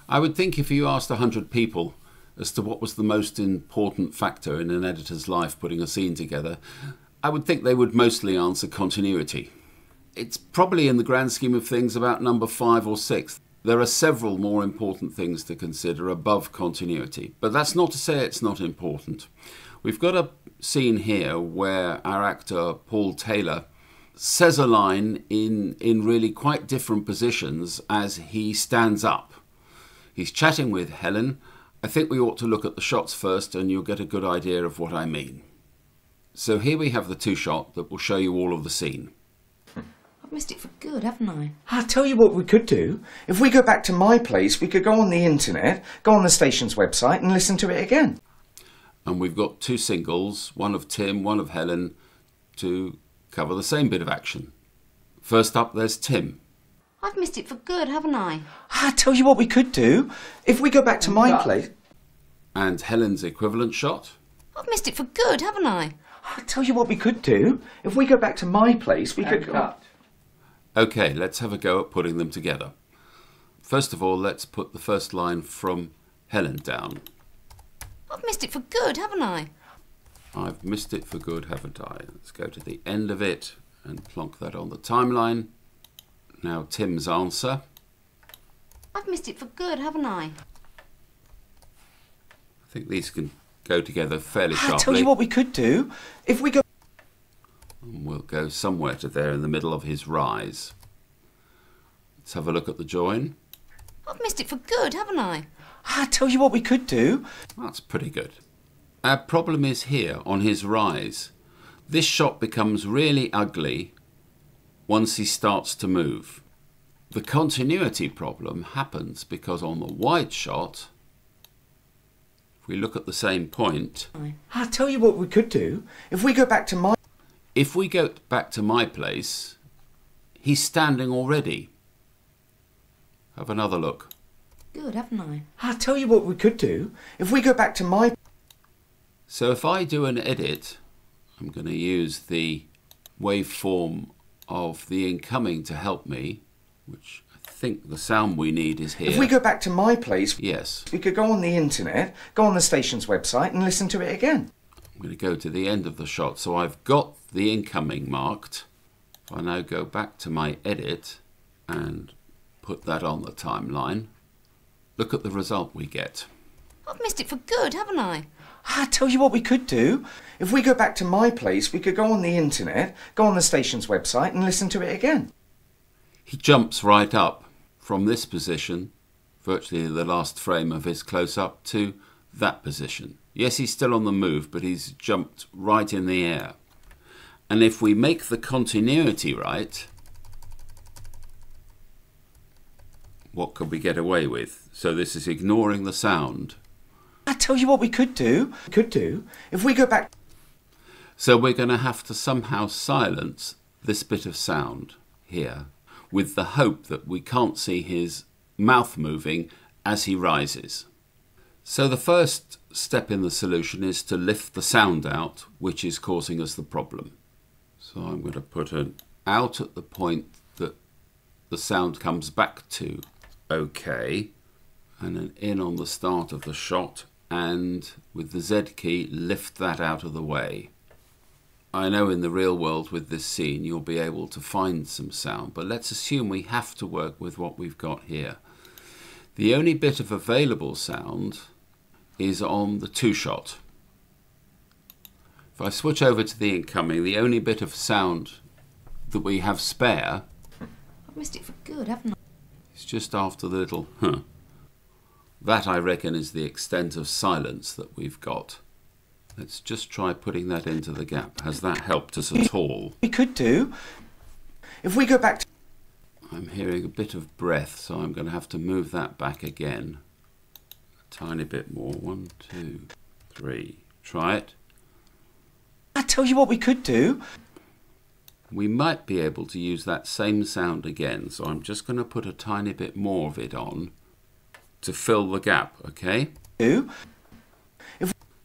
I would think if you asked 100 people as to what was the most important factor in an editor's life putting a scene together, I would think they would mostly answer continuity. It's probably in the grand scheme of things about number 5 or 6. There are several more important things to consider above continuity, but that's not to say it's not important. We've got a scene here where our actor Paul Taylor says a line in really quite different positions as he stands up. He's chatting with Helen. I think we ought to look at the shots first and you'll get a good idea of what I mean. So here we have the 2-shot that will show you all of the scene. I've missed it for good, haven't I? I'll tell you what we could do. If we go back to my place, we could go on the internet, go on the station's website and listen to it again. And we've got 2 singles, one of Tim, one of Helen, to cover the same bit of action. First up, there's Tim. I've missed it for good, haven't I? I'll tell you what we could do. If we go back to my place... And Helen's equivalent shot. I've missed it for good, haven't I? I'll tell you what we could do. If we go back to my place, we could go... OK, let's have a go at putting them together. First of all, let's put the first line from Helen down. I've missed it for good, haven't I? I've missed it for good, haven't I? Let's go to the end of it and plonk that on the timeline. Now Tim's answer. I've missed it for good, haven't I? I think these can go together fairly sharply. I'll tell you what we could do. If we go... And we'll go somewhere to there in the middle of his rise. Let's have a look at the join. I've missed it for good, haven't I? I'll tell you what we could do. That's pretty good. Our problem is here on his rise. This shot becomes really ugly once he starts to move. The continuity problem happens because on the wide shot, if we look at the same point... I'll tell you what we could do. If we go back to my... If we go back to my place, he's standing already. Have another look. Good, haven't I? I'll tell you what we could do. If we go back to my... So if I do an edit, I'm going to use the waveform of the incoming to help me, which I think the sound we need is here. If we go back to my place, yes, we could go on the internet, go on the station's website and listen to it again. I'm going to go to the end of the shot. So I've got the incoming marked. If I now go back to my edit and put that on the timeline, look at the result we get. I've missed it for good, haven't I? I'll tell you what we could do. If we go back to my place, we could go on the internet, go on the station's website and listen to it again. He jumps right up from this position, virtually the last frame of his close-up, to that position. Yes, he's still on the move, but he's jumped right in the air. And if we make the continuity right, what could we get away with? So this is ignoring the sound. I'll tell you what we could do. If we go back... So we're going to have to somehow silence this bit of sound here with the hope that we can't see his mouth moving as he rises. So the first step in the solution is to lift the sound out, which is causing us the problem. So I'm going to put an out at the point that the sound comes back to OK, and an in on the start of the shot, and with the Z key lift that out of the way. I know in the real world with this scene you'll be able to find some sound, but let's assume we have to work with what we've got here. The only bit of available sound is on the 2-shot. If I switch over to the incoming, the only bit of sound that we have spare... I've missed it for good, haven't I? It's just after the little huh. That, I reckon, is the extent of silence that we've got. Let's just try putting that into the gap. Has that helped us at all? We could do. If we go back to... I'm hearing a bit of breath, so I'm going to have to move that back again. A tiny bit more. 1, 2, 3. Try it. I'll tell you what we could do. We might be able to use that same sound again, so I'm just going to put a tiny bit more of it on to fill the gap, okay?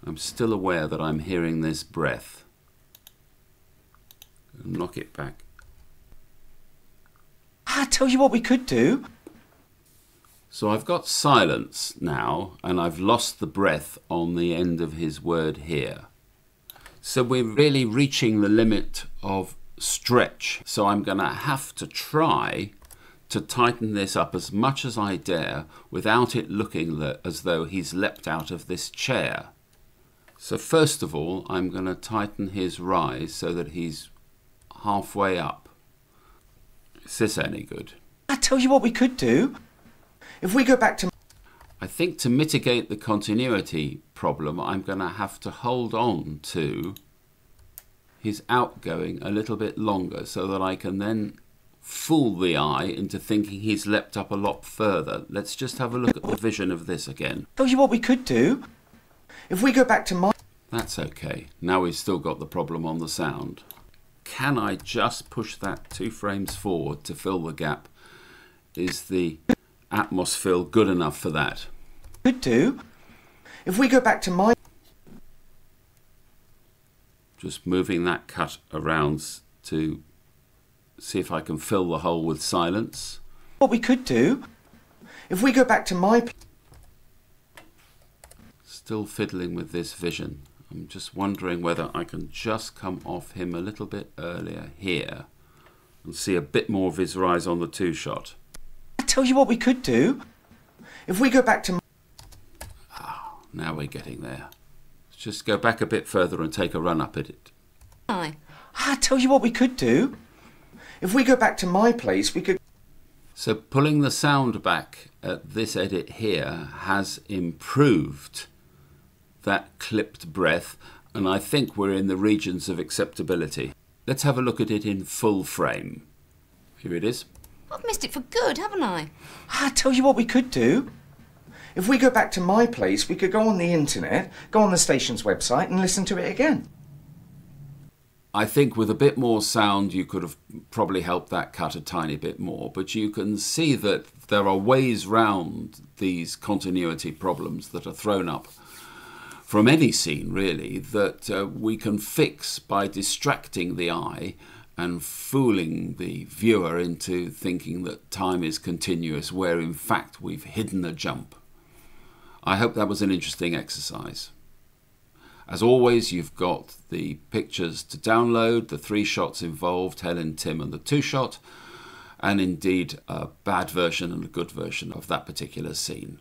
I'm still aware that I'm hearing this breath. Knock it back. I'll tell you what we could do. So I've got silence now, and I've lost the breath on the end of his word here. So we're really reaching the limit of stretch. So I'm going to have to try to tighten this up as much as I dare without it looking as though he's leapt out of this chair. So first of all, I'm going to tighten his rise so that he's halfway up. Is this any good? I tell you what we could do. If we go back to... I think to mitigate the continuity problem, I'm going to have to hold on to his outgoing a little bit longer so that I can then fool the eye into thinking he's leapt up a lot further. Let's just have a look at the vision of this again. Tell you what we could do. If we go back to my... That's okay. Now we've still got the problem on the sound. Can I just push that 2 frames forward to fill the gap? Is the Atmos fill good enough for that? Could do. If we go back to my... Just moving that cut around to see if I can fill the hole with silence. What we could do. If we go back to my... Still fiddling with this vision. I'm just wondering whether I can just come off him a little bit earlier here and see a bit more of his rise on the 2 shot. I tell you what we could do. If we go back to... Now we're getting there. Let's just go back a bit further and take a run up at it. Aye. I tell you what we could do. If we go back to my place, we could... So pulling the sound back at this edit here has improved that clipped breath, and I think we're in the regions of acceptability. Let's have a look at it in full frame. Here it is. I've missed it for good, haven't I? I tell you what we could do. If we go back to my place, we could go on the internet, go on the station's website and listen to it again. I think with a bit more sound you could have probably helped that cut a tiny bit more, but you can see that there are ways round these continuity problems that are thrown up from any scene really that we can fix by distracting the eye and fooling the viewer into thinking that time is continuous where in fact we've hidden a jump. I hope that was an interesting exercise. As always, you've got the pictures to download, the 3 shots involved, Helen, Tim and the 2 shot, and indeed a bad version and a good version of that particular scene.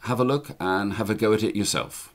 Have a look and have a go at it yourself.